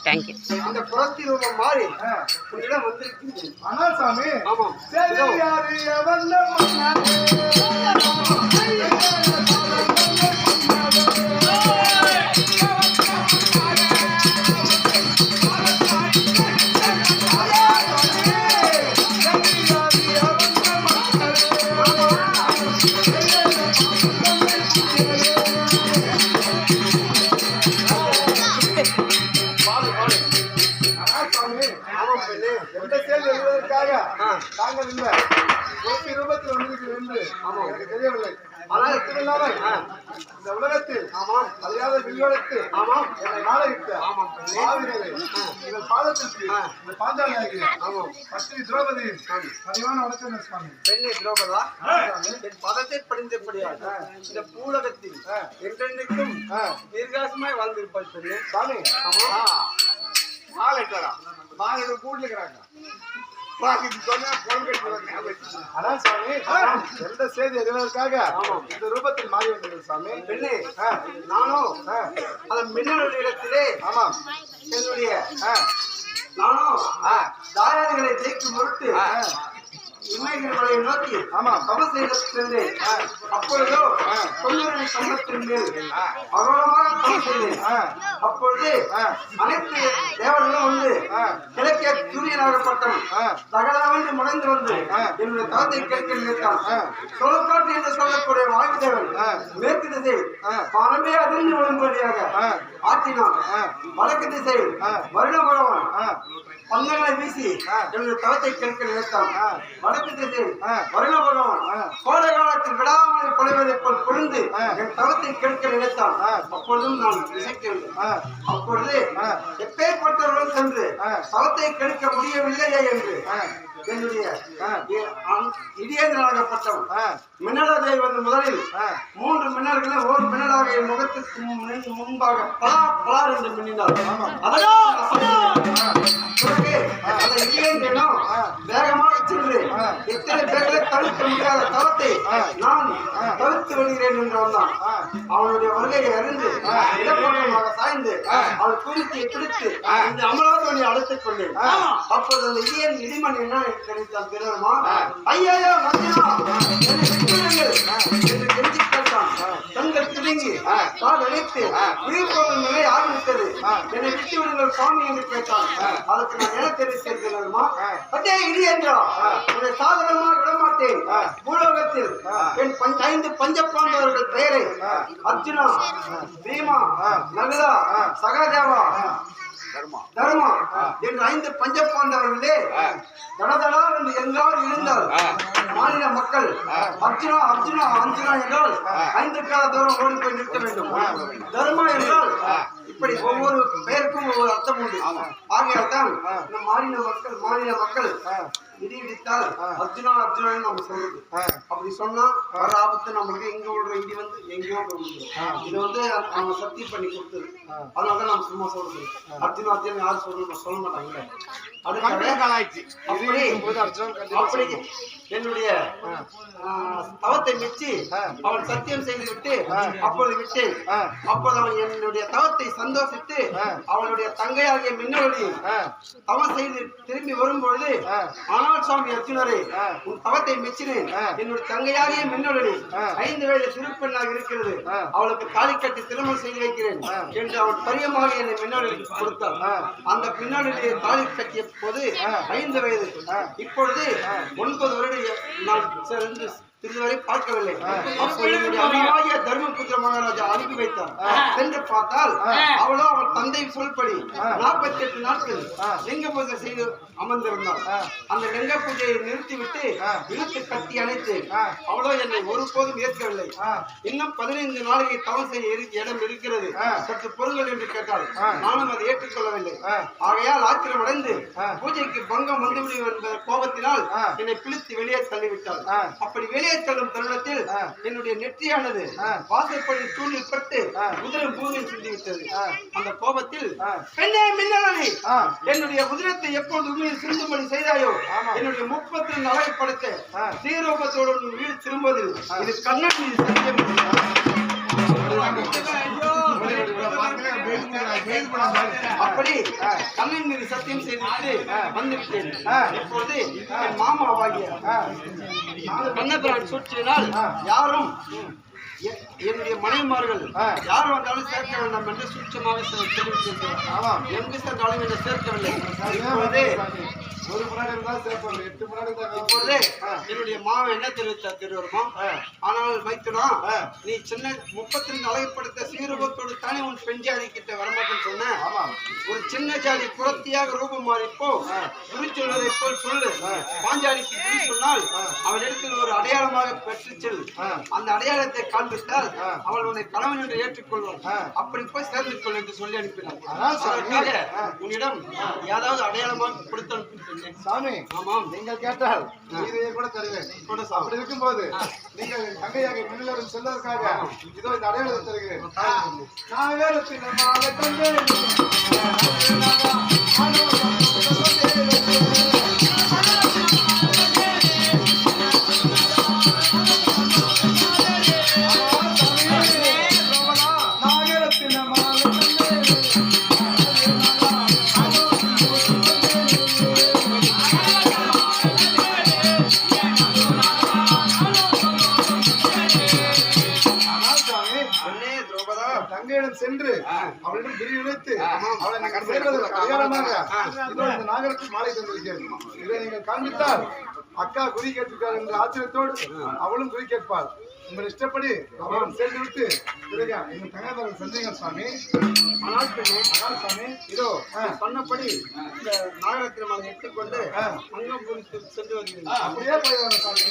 Thank you. அந்த புறத்தி ரூபம் மாறி உன்னிடம் வந்திருக்கின்றேன். ஆனால் சாமி, ஆமாம், தாங்கள் இந்த ரூபத்தில் வந்திருக்கிறேன் என்று எனக்கு தெரியவில்லை. ஆனால் இந்த உலகத்தில் அறியாத வில்வெடுத்து என்னை நாளையிட்ட எங்கள் பாதத்திற்கு இந்த பாஞ்சாலி ஆகிறேன். பத்னி திரௌபதியின் பணிவான வணக்கம் சுவாமி. பெண்ணை திரௌபதா, என் பதத்தை படிந்தபடியாக இந்த பூலகத்தில் என்றென்றைக்கும் தீர்காசமாய் வாழ்ந்திருப்பாள் பெண்ணே. சாமி, மாலைட்டாரா மாலை கூட்டில் இருக்கிறாங்க. ஆனால் சாமி, எந்த செய்தி எதுவதற்காக இந்த ரூபத்தில் மாறி வந்தது சாமி? பெண்ணே, நானும் அதன் மின்னல் இடத்திலே என்னுடைய நானும் தாயாதிகளை ஜெயிக்கும் பொருட்டு இமயகிரிமலையை நோக்கி தபஸ் செய்து சென்றேன். அப்பொழுதோ 90 கம்பத்தின் மேல் அகோரமாக தபஸ் செய்தேன். அப்பொழுது அனைத்து தேவர்களும் வந்து கிழக்கே சூரியனாகப்பட்டவன் தகவலாக முனைந்து வந்து என்னுடைய தவத்தை கேட்க நினைத்தான். சோழக்காட்டு என்று சொல்லக்கூடிய வாயுதேவன் மேற்கு திசை பரமே அதிர்ந்து விழும்படியாக ஆற்றினான். வடக்கு திசை வருணபுரவன் பந்தங்களை வீசி என்னுடைய தவத்தை கேட்க நினைத்தான். வடக்கு திசை வருணபுரவன் கோடை காலத்தில் விடாமல் பொழிவதை போல் பொழிந்து என் தவத்தை கேட்க நினைத்தான். அப்பொழுதும் நான் இசைக்கவில்லை. அப்பொழுது எப்பேற்பட்டவர்கள் சென்று தவத்தை கெடுக்க முடியவில்லையே என்று என்னுடைய இடியேந்திரனாகப்பட்டவன் மின்னலாக வந்து முதலில் 3 மின்னல்களை ஒரு மின்னலாக என் முகத்துக்கு முன்பாக பலார் என்று மின்னினார். பிறகு அந்த இடியேந்திரனும் வேகமாக சென்று எத்தனை பேர்களை தவிர்க்க முடியாத தவத்தை நான் தவிர்த்து வருகிறேன் என்று வந்தான். அவனுடைய வருகையை அறிந்து இடப்பக்கமாக சாய்ந்து அவன் குறித்தியை பிடித்து இந்த அமலாதவனை அழைத்துக் கொண்டேன். அப்போது அந்த இடிமணி என்ன நினைத்தான் தெரியுமா? ஐயா என்று கெஞ்சி கேட்டான். கண்கள் திருங்கி தான் நினைத்து உயிர் போகும் நிலை ஆரம்பித்தது. என்னை விட்டு விடுங்கள் சுவாமி என்று கேட்டான். அதுக்கு நான் என்ன தெரிவித்தேன் தெரியுமா? அதே இடி என்றா உன்னை சாதாரணமாக விடமாட்டேன். பூலோகத்தில் என் 5 பஞ்சபாண்டவர்கள் பெயரை அர்ஜுனா, பீமா, நகுலா, சகாதேவா, தர்மா என்று 5 பஞ்சபாண்டவர்களே தடதடா என்று எங்காவது இருந்தால் மாநில மக்கள் அர்ஜுனா அர்ஜுனா அர்ஜுனா என்றால் 5 கால தூரம் ஓடி போய் நிற்க வேண்டும். தர்மா என்றால் இப்படி ஒவ்வொரு பெயருக்கும் ஒவ்வொரு அர்த்தம் உண்டு. ஆகையால் தான் இந்த மாநில மக்கள் இடித்தால் அர்ஜுனா அர்ஜுனா நம்ம சொல்றது. அப்படி சொன்னா வர ஆபத்து நம்மளுக்கு எங்க விடுற இடி வந்து எங்கேயோ இது வந்து அவங்க சக்தி பண்ணி கொடுத்தது. அதனால நம்ம சும்மா சொல்றது அர்ஜுனா அர்ஜுனா யாரும் சொல்ல மாட்டாங்க. அப்படி என்னுடைய தவத்தை மெச்சி அவன் சத்தியம் செய்து விட்டு அப்பொழுது விட்டேன். அப்போது அவன் என்னுடைய தவத்தை சந்தோஷித்து அவளுடைய தங்கையாகிய மின்னவழி தவம் செய்து திரும்பி வரும்பொழுது, ஆனால் சுவாமி அர்ஜுனரே, உன் தவத்தை மெச்சினேன். என்னுடைய தங்கையாகிய மின்னவழி 5 வயது சிறுப்பெண்ணாக இருக்கிறது. அவளுக்கு தாலி கட்டி திருமணம் செய்து வைக்கிறேன் என்று அவன் பரியமாக என்னை மின்னவழி கொடுத்தார். அந்த மின்னவழியை தாலி கட்டிய போது 5 வயது. இப்பொழுது 9 வருடம் நான் இதுவரை பார்க்கவில்லை. தர்மபுத்திர மகாராஜா அனுப்பி வைத்தார். சென்று பார்த்தால் அவளோ அவள் தந்தை சொல்படி 48 நாட்கள் லிங்க பூஜை செய்து அமர்ந்திருந்தார். அந்த லிங்க பூஜையை நிறுத்திவிட்டு இழுத்து கட்டி அணைத்து அவளோ என்னை ஒருபோதும் ஏற்கவில்லை. இன்னும் 15 நாளைக்கு தவம் செய்ய இடம் இருக்கிறது, சற்று பொருள்கள் என்று கேட்டால் நானும் அதை ஏற்றுக்கொள்ளவில்லை. ஆகையால் ஆத்திரம் அடைந்து பூஜைக்கு பங்கம் வந்துவிடும் என்ற கோபத்தினால் என்னை பிடித்து வெளியே தள்ளிவிட்டாள். அப்படி வெளியே தள்ளும் தருணத்தில் என்னுடைய நெற்றியானது வாசற்படி தூணில் பட்டு உதிரம் பூமியில் சிந்திவிட்டது. அந்த கோபத்தில் பெண்ணே மின்னலி, என்னுடைய உதிரத்தை எப்போது உண்மையில் சிந்தும்படி செய்தாயோ, என்னுடைய 32 அழகை படைத்த ஸ்ரீரூபத்தோடு வீடு திரும்புவதில் இது கண்ணன் சத்தியம். அப்படி கண்ணன் மீது சத்தியம் செய்துவிட்டு வந்துவிட்டேன். இப்பொழுது என் மாமாவாகிய கண்ணபிரான் சூழ்ச்சியினால் யாரும் என்னுடைய மனைவிமார்கள் யார் வந்தாலும் சேர்க்க வேண்டாம் என்று சூட்சமாக தெரிவித்திருக்கிறார். எங்கு சென்றாலும் என்னை சேர்க்கவில்லை. இப்பொழுது ஒரு முன்னாடி இருந்தா சேர்ப்போம், 8 முன்னாடி இப்பொழுது என்னுடைய மாவன் என்ன தெரிவித்தார் தெரியுமா? ஆனால் மைத்துனா, நீ சின்ன 32 அழகுப்படுத்த சீரூபத்தோடு தானே உன் பெண் ஜாதி கிட்ட வரமாட்டேன்னு சொன்ன. ஒரு சின்ன ஜாதி குரத்தியாக ரூபம் மாறிப்போ குறி சொல்வதை போல் சொல்லு. பாஞ்சாலிக்கு குறி சொன்னால் அவள் இடத்தில் ஒரு அடையாளமாக பெற்று செல். அந்த அடையாளத்தை காண்பித்தால் அவள் உன்னை கணவன் என்று ஏற்றுக்கொள்வாள். அப்படி போய் சேர்ந்து கொள் என்று சொல்லி அனுப்பினார். அதற்காக உன்னிடம் ஏதாவது அடையாளமாக கொடுத்து அனுப்பினேன். சாமி, ஆமாம், நீங்கள் கேட்டால் இதையே கூட தருவேன். அப்படி இருக்கும்போது நீங்கள் தங்கையாக மின்னலரும் செல்வதற்காக இதோ இந்த அடையாளத்தை தருகிறேன். தங்கையிடம் சென்று அவளிடம் விரிவிழைத்து அவளை நீங்கள் சேர்வதற்கு அடையாளமாக இதோ இந்த நாகரத்தில் மாலை தந்திருக்கிறேன். இதை நீங்கள் காண்பித்தால் அக்கா குறி கேட்டிருக்கார் என்ற ஆச்சரியத்தோடு அவளும் குறி கேட்பாள். உங்கள் இஷ்டப்படி அவளும் சேர்ந்து விட்டு பிறகு எங்கள் தங்கையாளர்கள் சென்றீங்க சுவாமி. ஆனால் சாமி, இதோ சொன்னபடி இந்த நாகரத்தில் அதை எடுத்துக்கொண்டு அங்கம் குறித்து சென்று வருகிறேன். அப்படியே போயிடுவாங்க சாமி.